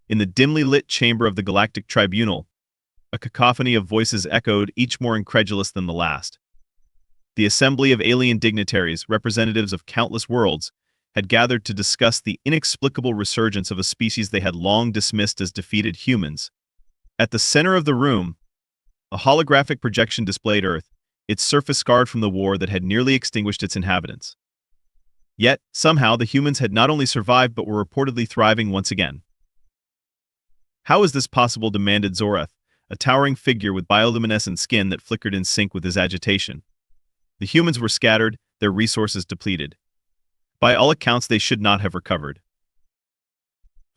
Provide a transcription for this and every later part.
In the dimly lit chamber of the Galactic Tribunal, a cacophony of voices echoed, each more incredulous than the last. The assembly of alien dignitaries, representatives of countless worlds, had gathered to discuss the inexplicable resurgence of a species they had long dismissed as defeated humans. At the center of the room, a holographic projection displayed Earth, its surface scarred from the war that had nearly extinguished its inhabitants. Yet, somehow, the humans had not only survived but were reportedly thriving once again. How is this possible? Demanded Zorath, a towering figure with bioluminescent skin that flickered in sync with his agitation. The humans were scattered, their resources depleted. By all accounts, they should not have recovered.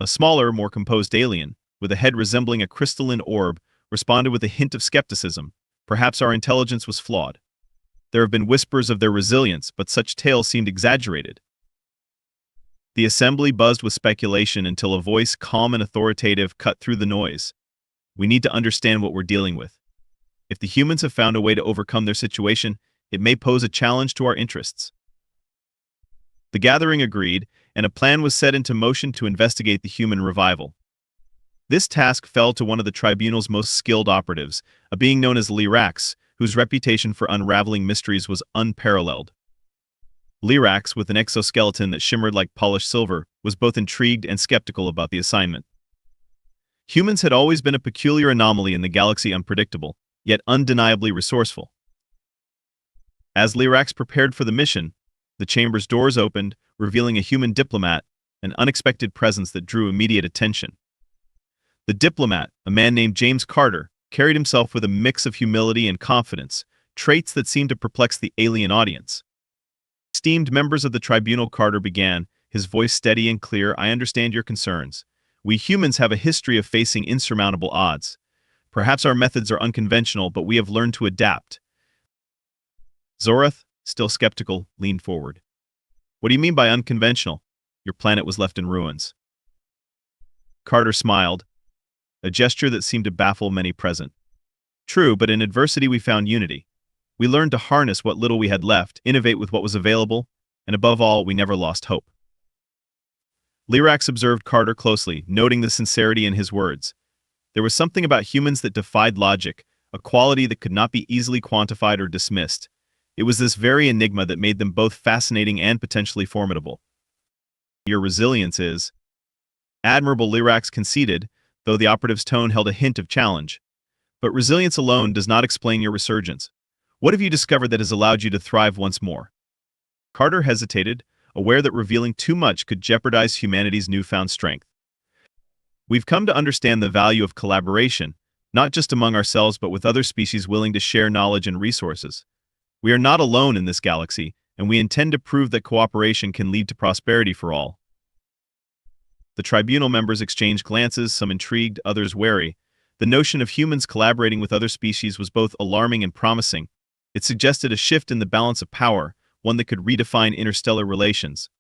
A smaller, more composed alien, with a head resembling a crystalline orb, responded with a hint of skepticism. Perhaps our intelligence was flawed. There have been whispers of their resilience, but such tales seemed exaggerated. The assembly buzzed with speculation until a voice, calm and authoritative, cut through the noise. We need to understand what we're dealing with. If the humans have found a way to overcome their situation, it may pose a challenge to our interests. The gathering agreed, and a plan was set into motion to investigate the human revival. This task fell to one of the tribunal's most skilled operatives, a being known as Lirax, whose reputation for unraveling mysteries was unparalleled. Lirax, with an exoskeleton that shimmered like polished silver, was both intrigued and skeptical about the assignment. Humans had always been a peculiar anomaly in the galaxy, unpredictable, yet undeniably resourceful. As Lirax prepared for the mission, the chamber's doors opened, revealing a human diplomat, an unexpected presence that drew immediate attention. The diplomat, a man named James Carter, carried himself with a mix of humility and confidence, traits that seemed to perplex the alien audience. Esteemed members of the tribunal, Carter began, his voice steady and clear. I understand your concerns. We humans have a history of facing insurmountable odds. Perhaps our methods are unconventional, but we have learned to adapt. Zorath, still skeptical, leaned forward. What do you mean by unconventional? Your planet was left in ruins. Carter smiled, a gesture that seemed to baffle many present. True, but in adversity we found unity. We learned to harness what little we had left, innovate with what was available, and above all, we never lost hope. Lirax observed Carter closely, noting the sincerity in his words. There was something about humans that defied logic, a quality that could not be easily quantified or dismissed. It was this very enigma that made them both fascinating and potentially formidable. Your resilience is admirable, Lirax conceded, though the operative's tone held a hint of challenge. But resilience alone does not explain your resurgence. What have you discovered that has allowed you to thrive once more? Carter hesitated, aware that revealing too much could jeopardize humanity's newfound strength. We've come to understand the value of collaboration, not just among ourselves but with other species willing to share knowledge and resources. We are not alone in this galaxy, and we intend to prove that cooperation can lead to prosperity for all. The tribunal members exchanged glances, some intrigued, others wary. The notion of humans collaborating with other species was both alarming and promising. It suggested a shift in the balance of power, one that could redefine interstellar relations.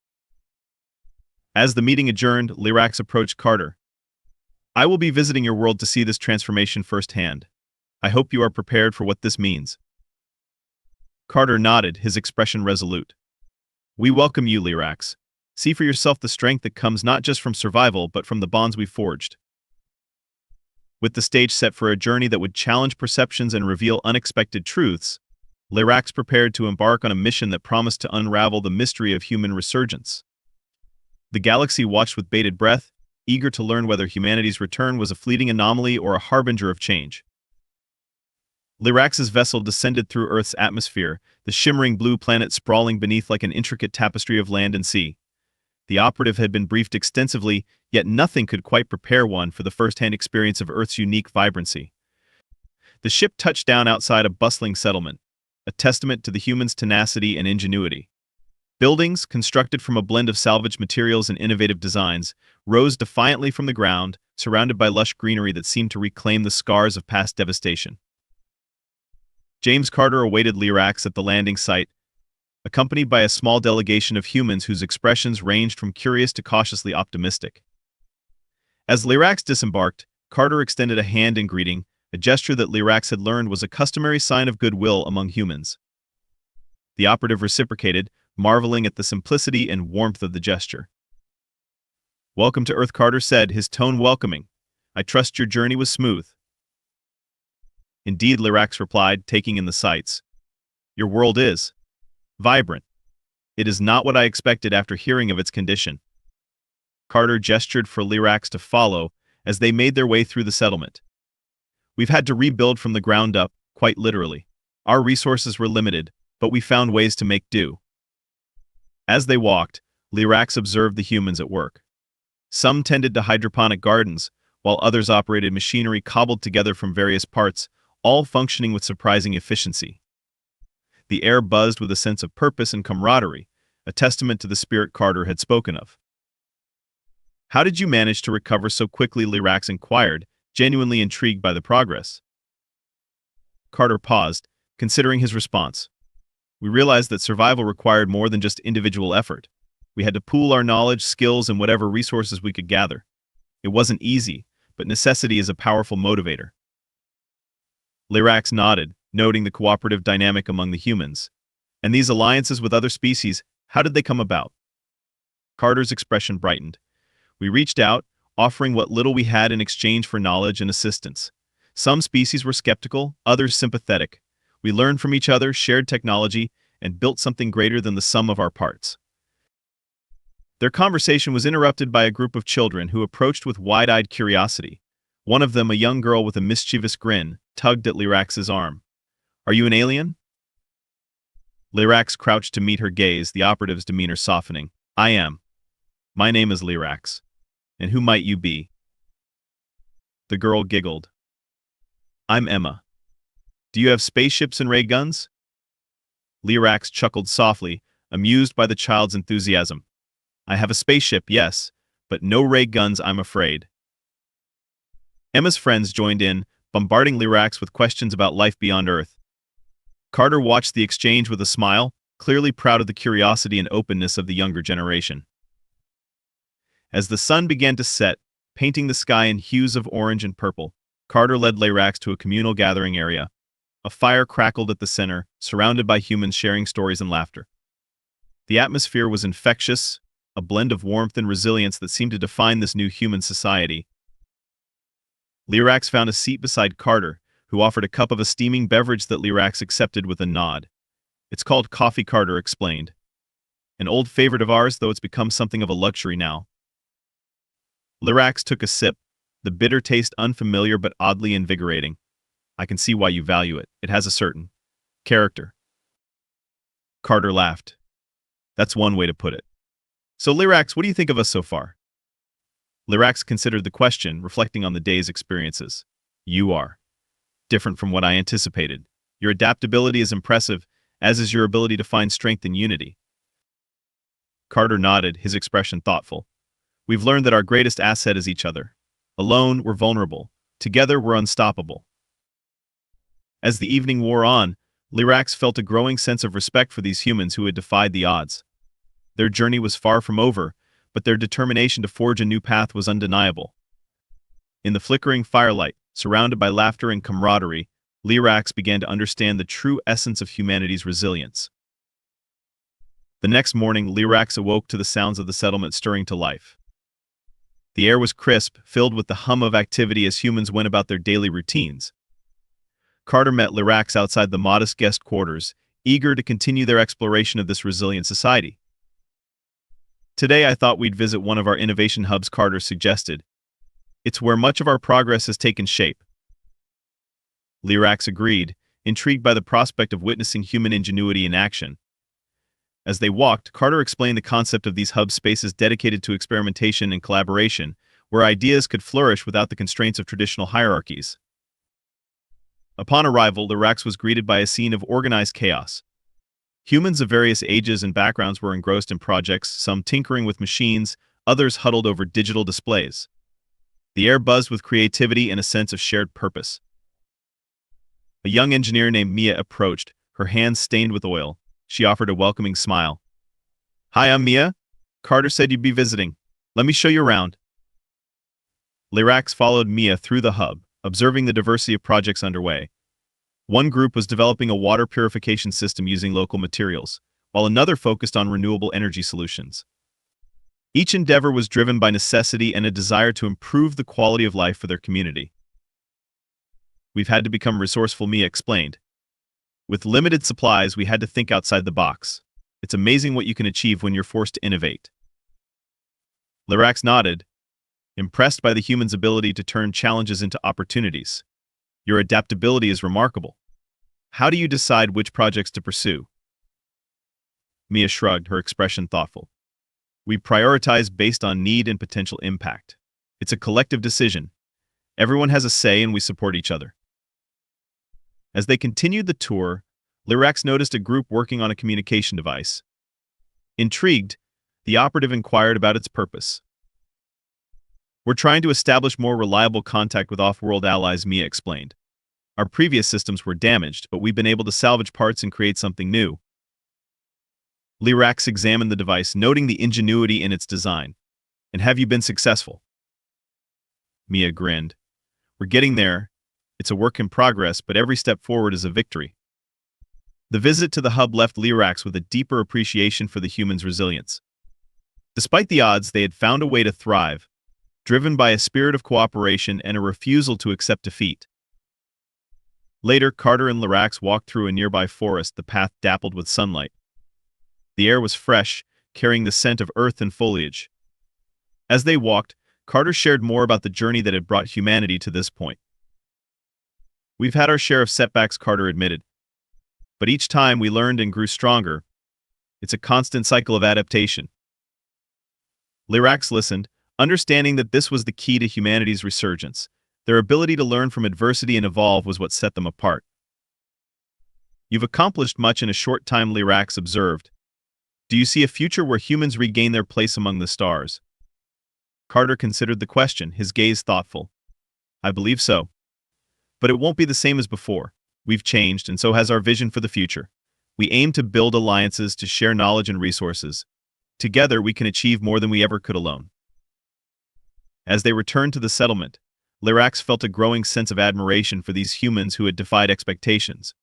As the meeting adjourned, Lirax approached Carter. I will be visiting your world to see this transformation firsthand. I hope you are prepared for what this means. Carter nodded, his expression resolute. We welcome you, Lirax. See for yourself the strength that comes not just from survival, but from the bonds we've forged. With the stage set for a journey that would challenge perceptions and reveal unexpected truths, Lirax prepared to embark on a mission that promised to unravel the mystery of human resurgence. The galaxy watched with bated breath, eager to learn whether humanity's return was a fleeting anomaly or a harbinger of change. Lirax's vessel descended through Earth's atmosphere, the shimmering blue planet sprawling beneath like an intricate tapestry of land and sea. The operative had been briefed extensively, yet nothing could quite prepare one for the first-hand experience of Earth's unique vibrancy. The ship touched down outside a bustling settlement, a testament to the humans' tenacity and ingenuity. Buildings, constructed from a blend of salvaged materials and innovative designs, rose defiantly from the ground, surrounded by lush greenery that seemed to reclaim the scars of past devastation. James Carter awaited Lirax at the landing site, accompanied by a small delegation of humans whose expressions ranged from curious to cautiously optimistic. As Lirax disembarked, Carter extended a hand in greeting, a gesture that Lirax had learned was a customary sign of goodwill among humans. The operative reciprocated, marveling at the simplicity and warmth of the gesture. Welcome to Earth, Carter said, his tone welcoming. I trust your journey was smooth. Indeed, Lirax replied, taking in the sights. Your world is vibrant. It is not what I expected after hearing of its condition. Carter gestured for Lirax to follow as they made their way through the settlement. We've had to rebuild from the ground up, quite literally. Our resources were limited, but we found ways to make do. As they walked, Lirax observed the humans at work. Some tended to hydroponic gardens, while others operated machinery cobbled together from various parts, all functioning with surprising efficiency. The air buzzed with a sense of purpose and camaraderie, a testament to the spirit Carter had spoken of. How did you manage to recover so quickly? Lirax inquired, genuinely intrigued by the progress. Carter paused, considering his response. We realized that survival required more than just individual effort. We had to pool our knowledge, skills, and whatever resources we could gather. It wasn't easy, but necessity is a powerful motivator. Lirax nodded, noting the cooperative dynamic among the humans. And these alliances with other species, how did they come about? Carter's expression brightened. We reached out, offering what little we had in exchange for knowledge and assistance. Some species were skeptical, others sympathetic. We learned from each other, shared technology, and built something greater than the sum of our parts. Their conversation was interrupted by a group of children who approached with wide-eyed curiosity. One of them, a young girl with a mischievous grin, tugged at Lirax's arm. Are you an alien? Lirax crouched to meet her gaze, the operative's demeanor softening. I am. My name is Lirax. And who might you be? The girl giggled. I'm Emma. Do you have spaceships and ray guns? Lirax chuckled softly, amused by the child's enthusiasm. I have a spaceship, yes, but no ray guns, I'm afraid. Emma's friends joined in, bombarding Lirax with questions about life beyond Earth. Carter watched the exchange with a smile, clearly proud of the curiosity and openness of the younger generation. As the sun began to set, painting the sky in hues of orange and purple, Carter led Lirax to a communal gathering area. A fire crackled at the center, surrounded by humans sharing stories and laughter. The atmosphere was infectious, a blend of warmth and resilience that seemed to define this new human society. Lirax found a seat beside Carter, who offered a cup of a steaming beverage that Lirax accepted with a nod. It's called coffee, Carter explained. An old favorite of ours, though it's become something of a luxury now. Lirax took a sip, the bitter taste unfamiliar but oddly invigorating. I can see why you value it. It has a certain character. Carter laughed. That's one way to put it. So Lirax, what do you think of us so far? Lirax considered the question, reflecting on the day's experiences. You are different from what I anticipated. Your adaptability is impressive, as is your ability to find strength in unity. Carter nodded, his expression thoughtful. We've learned that our greatest asset is each other. Alone, we're vulnerable. Together, we're unstoppable. As the evening wore on, Lirax felt a growing sense of respect for these humans who had defied the odds. Their journey was far from over, but their determination to forge a new path was undeniable. In the flickering firelight, surrounded by laughter and camaraderie, Lirax began to understand the true essence of humanity's resilience. The next morning, Lirax awoke to the sounds of the settlement stirring to life. The air was crisp, filled with the hum of activity as humans went about their daily routines. Carter met Lirax outside the modest guest quarters, eager to continue their exploration of this resilient society. Today I thought we'd visit one of our innovation hubs, Carter suggested. It's where much of our progress has taken shape. Lirax agreed, intrigued by the prospect of witnessing human ingenuity in action. As they walked, Carter explained the concept of these hub spaces dedicated to experimentation and collaboration, where ideas could flourish without the constraints of traditional hierarchies. Upon arrival, Lirax was greeted by a scene of organized chaos. Humans of various ages and backgrounds were engrossed in projects, some tinkering with machines, others huddled over digital displays. The air buzzed with creativity and a sense of shared purpose. A young engineer named Mia approached, her hands stained with oil. She offered a welcoming smile. Hi, I'm Mia. Carter said you'd be visiting. Let me show you around. Lirax followed Mia through the hub, observing the diversity of projects underway. One group was developing a water purification system using local materials, while another focused on renewable energy solutions. Each endeavor was driven by necessity and a desire to improve the quality of life for their community. We've had to become resourceful, Mia explained. With limited supplies, we had to think outside the box. It's amazing what you can achieve when you're forced to innovate. Lirax nodded, impressed by the humans' ability to turn challenges into opportunities. Your adaptability is remarkable. How do you decide which projects to pursue? Mia shrugged, her expression thoughtful. We prioritize based on need and potential impact. It's a collective decision. Everyone has a say and we support each other. As they continued the tour, Lirax noticed a group working on a communication device. Intrigued, the operative inquired about its purpose. We're trying to establish more reliable contact with off-world allies, Mia explained. Our previous systems were damaged, but we've been able to salvage parts and create something new. Lirax examined the device, noting the ingenuity in its design. And have you been successful? Mia grinned. We're getting there. It's a work in progress, but every step forward is a victory. The visit to the hub left Lirax with a deeper appreciation for the humans' resilience. Despite the odds, they had found a way to thrive, driven by a spirit of cooperation and a refusal to accept defeat. Later, Carter and Lirax walked through a nearby forest, the path dappled with sunlight. The air was fresh, carrying the scent of earth and foliage. As they walked, Carter shared more about the journey that had brought humanity to this point. We've had our share of setbacks, Carter admitted. But each time we learned and grew stronger. It's a constant cycle of adaptation. Lirax listened, understanding that this was the key to humanity's resurgence. Their ability to learn from adversity and evolve was what set them apart. You've accomplished much in a short time, Lirax observed. Do you see a future where humans regain their place among the stars? Carter considered the question, his gaze thoughtful. I believe so. But it won't be the same as before. We've changed, and so has our vision for the future. We aim to build alliances to share knowledge and resources. Together, we can achieve more than we ever could alone. As they returned to the settlement, Lirax felt a growing sense of admiration for these humans who had defied expectations.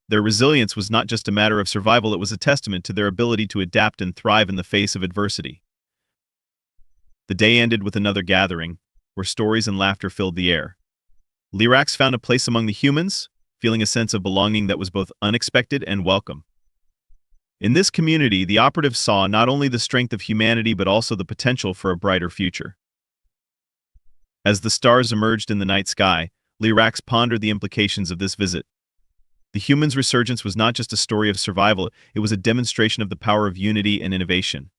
Their resilience was not just a matter of survival, it was a testament to their ability to adapt and thrive in the face of adversity. The day ended with another gathering, where stories and laughter filled the air. Lirax found a place among the humans, feeling a sense of belonging that was both unexpected and welcome. In this community, the operative saw not only the strength of humanity but also the potential for a brighter future. As the stars emerged in the night sky, Lirax pondered the implications of this visit. The humans' resurgence was not just a story of survival, it was a demonstration of the power of unity and innovation.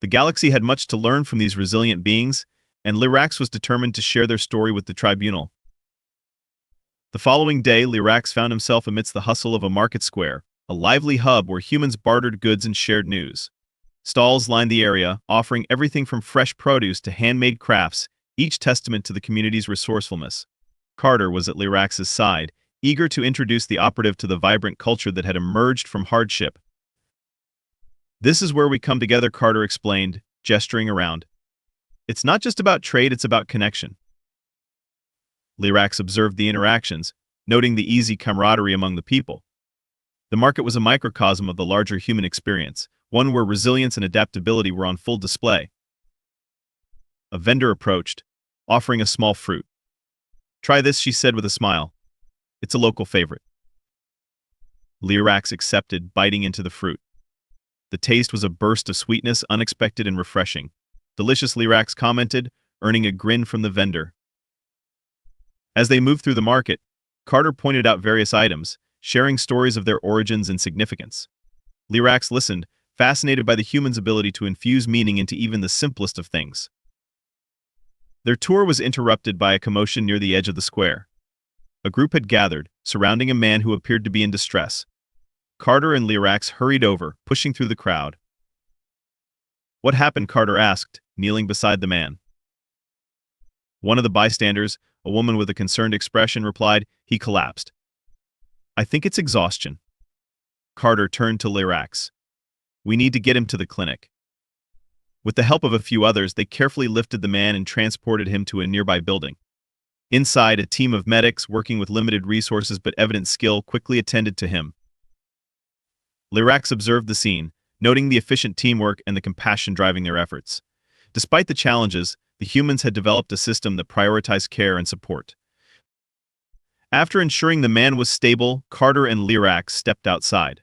The galaxy had much to learn from these resilient beings, and Lirax was determined to share their story with the tribunal. The following day, Lirax found himself amidst the hustle of a market square, a lively hub where humans bartered goods and shared news. Stalls lined the area, offering everything from fresh produce to handmade crafts, each testament to the community's resourcefulness. Carter was at Lirax's side, eager to introduce the operative to the vibrant culture that had emerged from hardship. This is where we come together, Carter explained, gesturing around. It's not just about trade, it's about connection. Lirax observed the interactions, noting the easy camaraderie among the people. The market was a microcosm of the larger human experience, one where resilience and adaptability were on full display. A vendor approached, offering a small fruit. Try this, she said with a smile. It's a local favorite. Lirax accepted, biting into the fruit. The taste was a burst of sweetness, unexpected and refreshing. Delicious, Lirax commented, earning a grin from the vendor. As they moved through the market, Carter pointed out various items, sharing stories of their origins and significance. Lirax listened, fascinated by the humans' ability to infuse meaning into even the simplest of things. Their tour was interrupted by a commotion near the edge of the square. A group had gathered, surrounding a man who appeared to be in distress. Carter and Lirax hurried over, pushing through the crowd. What happened? Carter asked, kneeling beside the man. One of the bystanders, a woman with a concerned expression, replied, he collapsed. I think it's exhaustion. Carter turned to Lirax. We need to get him to the clinic. With the help of a few others, they carefully lifted the man and transported him to a nearby building. Inside, a team of medics working with limited resources but evident skill quickly attended to him. Lirax observed the scene, noting the efficient teamwork and the compassion driving their efforts. Despite the challenges, the humans had developed a system that prioritized care and support. After ensuring the man was stable, Carter and Lirax stepped outside.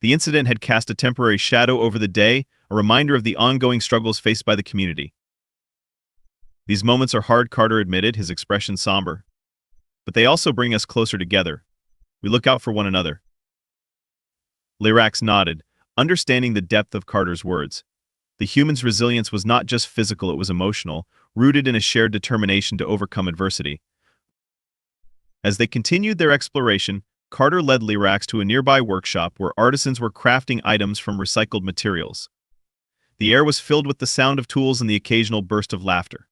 The incident had cast a temporary shadow over the day, a reminder of the ongoing struggles faced by the community. These moments are hard, Carter admitted, his expression somber. But they also bring us closer together. We look out for one another. Lirax nodded, understanding the depth of Carter's words. The human's resilience was not just physical, it was emotional, rooted in a shared determination to overcome adversity. As they continued their exploration, Carter led Lirax to a nearby workshop where artisans were crafting items from recycled materials. The air was filled with the sound of tools and the occasional burst of laughter.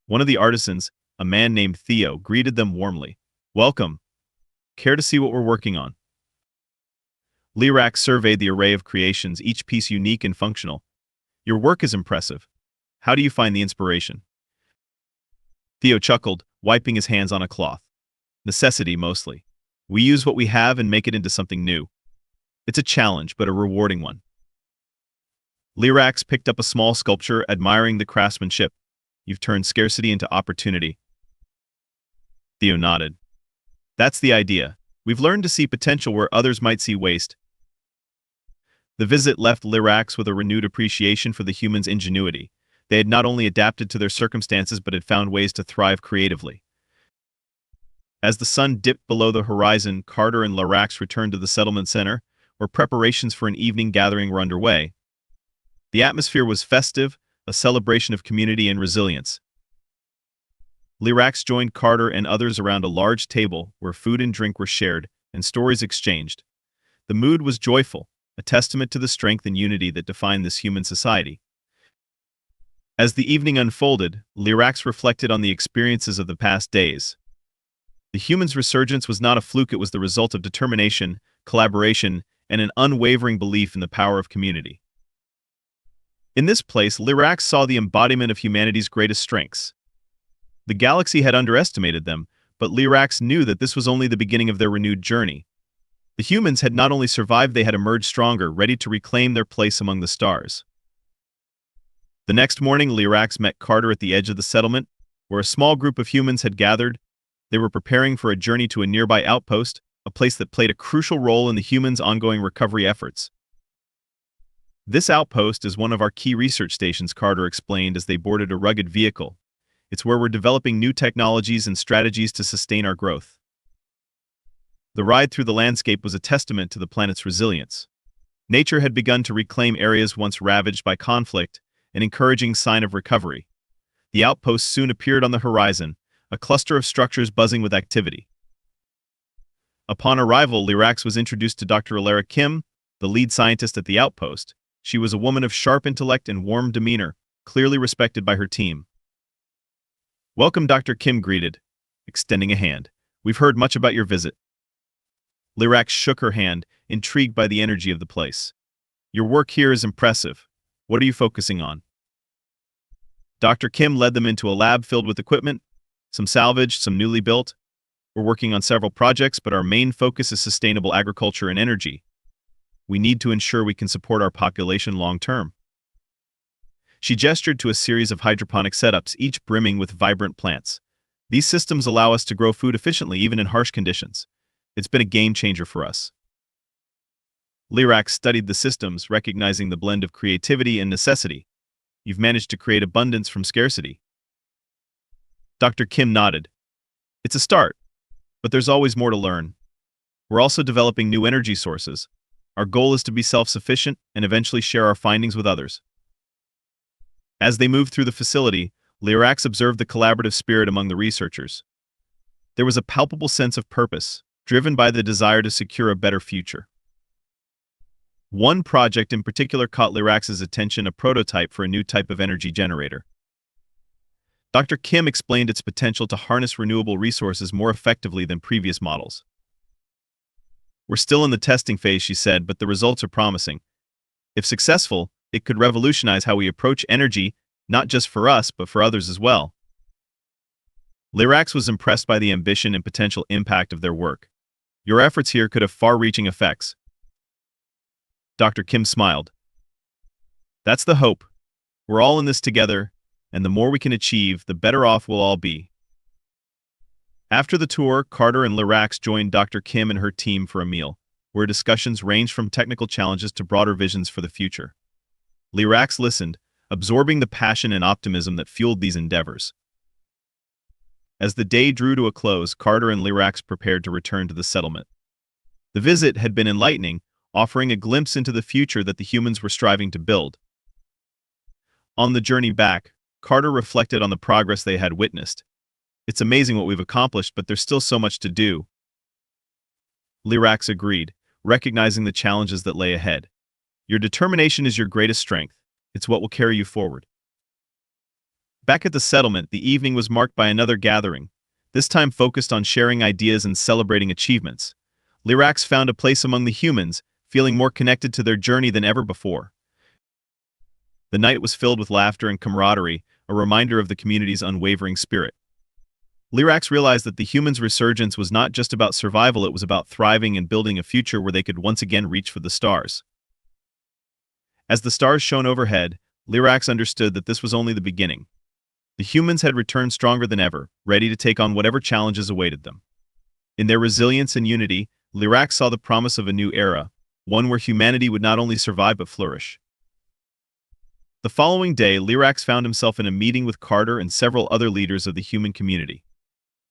One of the artisans, a man named Theo, greeted them warmly. "Welcome. Care to see what we're working on?" Lirax surveyed the array of creations, each piece unique and functional. "Your work is impressive. How do you find the inspiration?" Theo chuckled, wiping his hands on a cloth. "Necessity, mostly. We use what we have and make it into something new. It's a challenge, but a rewarding one." Lirax picked up a small sculpture, admiring the craftsmanship. "You've turned scarcity into opportunity." Theo nodded. "That's the idea. We've learned to see potential where others might see waste." The visit left Lirax with a renewed appreciation for the humans' ingenuity. They had not only adapted to their circumstances but had found ways to thrive creatively. As the sun dipped below the horizon, Carter and Lirax returned to the settlement center, where preparations for an evening gathering were underway. The atmosphere was festive, a celebration of community and resilience. Lirax joined Carter and others around a large table where food and drink were shared and stories exchanged. The mood was joyful, a testament to the strength and unity that define this human society. As the evening unfolded, Lirax reflected on the experiences of the past days. The human's resurgence was not a fluke, it was the result of determination, collaboration, and an unwavering belief in the power of community. In this place, Lirax saw the embodiment of humanity's greatest strengths. The galaxy had underestimated them, but Lirax knew that this was only the beginning of their renewed journey. The humans had not only survived, they had emerged stronger, ready to reclaim their place among the stars. The next morning, Lirax met Carter at the edge of the settlement, where a small group of humans had gathered. They were preparing for a journey to a nearby outpost, a place that played a crucial role in the humans' ongoing recovery efforts. "This outpost is one of our key research stations," Carter explained as they boarded a rugged vehicle. "It's where we're developing new technologies and strategies to sustain our growth." The ride through the landscape was a testament to the planet's resilience. Nature had begun to reclaim areas once ravaged by conflict, an encouraging sign of recovery. The outpost soon appeared on the horizon, a cluster of structures buzzing with activity. Upon arrival, Lirax was introduced to Dr. Alara Kim, the lead scientist at the outpost. She was a woman of sharp intellect and warm demeanor, clearly respected by her team. "Welcome," Dr. Kim greeted, extending a hand. "We've heard much about your visit." Lirax shook her hand, intrigued by the energy of the place. "Your work here is impressive. What are you focusing on?" Dr. Kim led them into a lab filled with equipment, some salvaged, some newly built. "We're working on several projects, but our main focus is sustainable agriculture and energy. We need to ensure we can support our population long term." She gestured to a series of hydroponic setups, each brimming with vibrant plants. "These systems allow us to grow food efficiently even in harsh conditions. It's been a game changer for us." Lirax studied the systems, recognizing the blend of creativity and necessity. "You've managed to create abundance from scarcity." Dr. Kim nodded. "It's a start, but there's always more to learn. We're also developing new energy sources. Our goal is to be self-sufficient and eventually share our findings with others." As they moved through the facility, Lirax observed the collaborative spirit among the researchers. There was a palpable sense of purpose, driven by the desire to secure a better future. One project in particular caught Lirax's attention, a prototype for a new type of energy generator. Dr. Kim explained its potential to harness renewable resources more effectively than previous models. "We're still in the testing phase," she said, "but the results are promising. If successful, it could revolutionize how we approach energy, not just for us, but for others as well." Lirax was impressed by the ambition and potential impact of their work. "Your efforts here could have far-reaching effects." Dr. Kim smiled. "That's the hope. We're all in this together, and the more we can achieve, the better off we'll all be. After the tour, Carter and Lirax joined Dr. Kim and her team for a meal, where discussions ranged from technical challenges to broader visions for the future. Lirax listened, absorbing the passion and optimism that fueled these endeavors. As the day drew to a close, Carter and Lirax prepared to return to the settlement. The visit had been enlightening, offering a glimpse into the future that the humans were striving to build. On the journey back, Carter reflected on the progress they had witnessed. It's amazing what we've accomplished, but there's still so much to do. Lirax agreed, recognizing the challenges that lay ahead. Your determination is your greatest strength. It's what will carry you forward. Back at the settlement, the evening was marked by another gathering, this time focused on sharing ideas and celebrating achievements. Lirax found a place among the humans, feeling more connected to their journey than ever before. The night was filled with laughter and camaraderie, a reminder of the community's unwavering spirit. Lirax realized that the humans' resurgence was not just about survival, it was about thriving and building a future where they could once again reach for the stars. As the stars shone overhead, Lirax understood that this was only the beginning. The humans had returned stronger than ever, ready to take on whatever challenges awaited them. In their resilience and unity, Lirax saw the promise of a new era, one where humanity would not only survive but flourish. The following day, Lirax found himself in a meeting with Carter and several other leaders of the human community.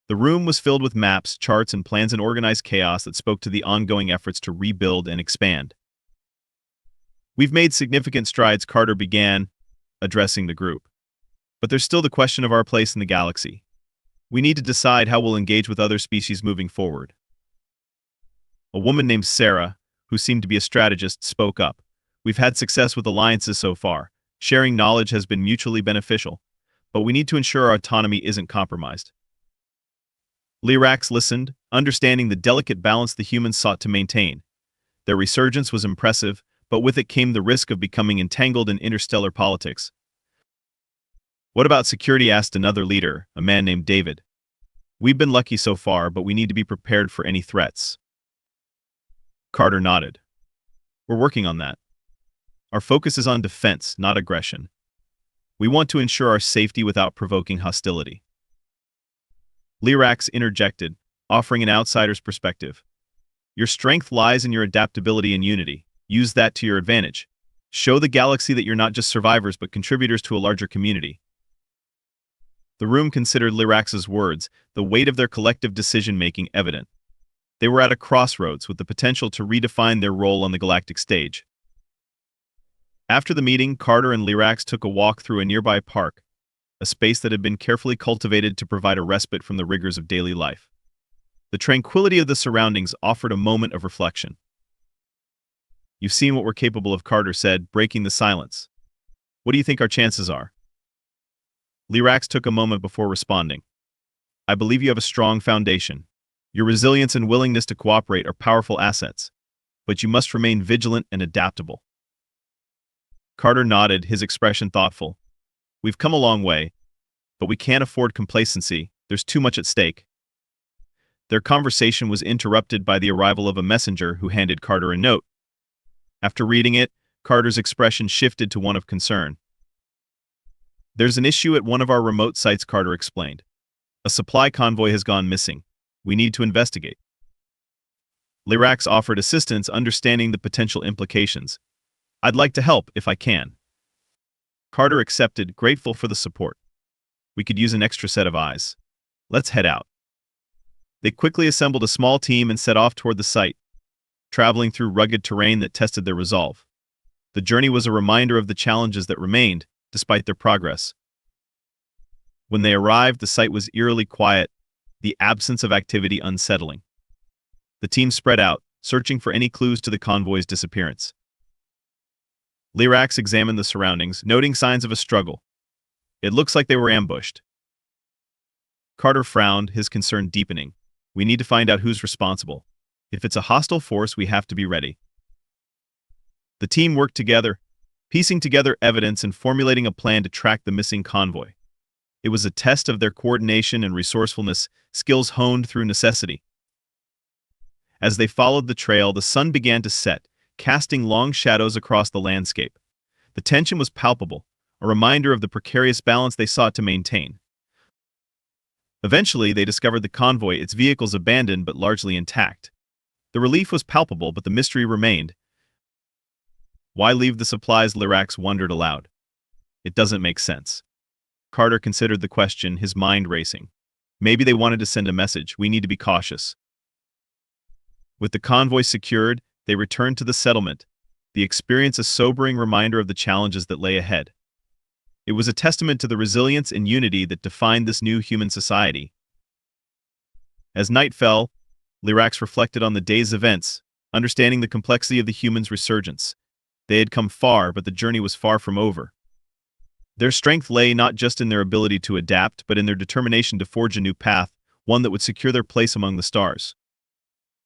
The room was filled with maps, charts, and plans in organized chaos that spoke to the ongoing efforts to rebuild and expand. We've made significant strides, Carter began, addressing the group. But there's still the question of our place in the galaxy. We need to decide how we'll engage with other species moving forward. A woman named Sarah, who seemed to be a strategist, spoke up. We've had success with alliances so far. Sharing knowledge has been mutually beneficial, but we need to ensure our autonomy isn't compromised. Lirax listened, understanding the delicate balance the humans sought to maintain. Their resurgence was impressive, but with it came the risk of becoming entangled in interstellar politics. What about security? Asked another leader, a man named David. We've been lucky so far, but we need to be prepared for any threats. Carter nodded. We're working on that. Our focus is on defense, not aggression. We want to ensure our safety without provoking hostility. Lirax interjected, offering an outsider's perspective. Your strength lies in your adaptability and unity. Use that to your advantage. Show the galaxy that you're not just survivors but contributors to a larger community. The room considered Lirax's words, the weight of their collective decision-making evident. They were at a crossroads with the potential to redefine their role on the galactic stage. After the meeting, Carter and Lirax took a walk through a nearby park, a space that had been carefully cultivated to provide a respite from the rigors of daily life. The tranquility of the surroundings offered a moment of reflection. You've seen what we're capable of, Carter said, breaking the silence. What do you think our chances are? Lirax took a moment before responding. I believe you have a strong foundation. Your resilience and willingness to cooperate are powerful assets, but you must remain vigilant and adaptable. Carter nodded, his expression thoughtful. We've come a long way, but we can't afford complacency. There's too much at stake. Their conversation was interrupted by the arrival of a messenger who handed Carter a note. After reading it, Carter's expression shifted to one of concern. There's an issue at one of our remote sites, Carter explained. A supply convoy has gone missing. We need to investigate. Lirax offered assistance, understanding the potential implications. I'd like to help if I can. Carter accepted, grateful for the support. We could use an extra set of eyes. Let's head out. They quickly assembled a small team and set off toward the site, traveling through rugged terrain that tested their resolve. The journey was a reminder of the challenges that remained, despite their progress. When they arrived, the site was eerily quiet, the absence of activity unsettling. The team spread out, searching for any clues to the convoy's disappearance. Lirax examined the surroundings, noting signs of a struggle. It looks like they were ambushed. Carter frowned, his concern deepening. We need to find out who's responsible. If it's a hostile force, we have to be ready. The team worked together, piecing together evidence and formulating a plan to track the missing convoy. It was a test of their coordination and resourcefulness, skills honed through necessity. As they followed the trail, the sun began to set, casting long shadows across the landscape. The tension was palpable, a reminder of the precarious balance they sought to maintain. Eventually, they discovered the convoy, its vehicles abandoned but largely intact. The relief was palpable, but the mystery remained. Why leave the supplies? Lirax wondered aloud. It doesn't make sense. Carter considered the question, his mind racing. Maybe they wanted to send a message: we need to be cautious. With the convoy secured, they returned to the settlement, the experience a sobering reminder of the challenges that lay ahead. It was a testament to the resilience and unity that defined this new human society. As night fell, Lirax reflected on the day's events, understanding the complexity of the humans' resurgence. They had come far, but the journey was far from over. Their strength lay not just in their ability to adapt, but in their determination to forge a new path, one that would secure their place among the stars.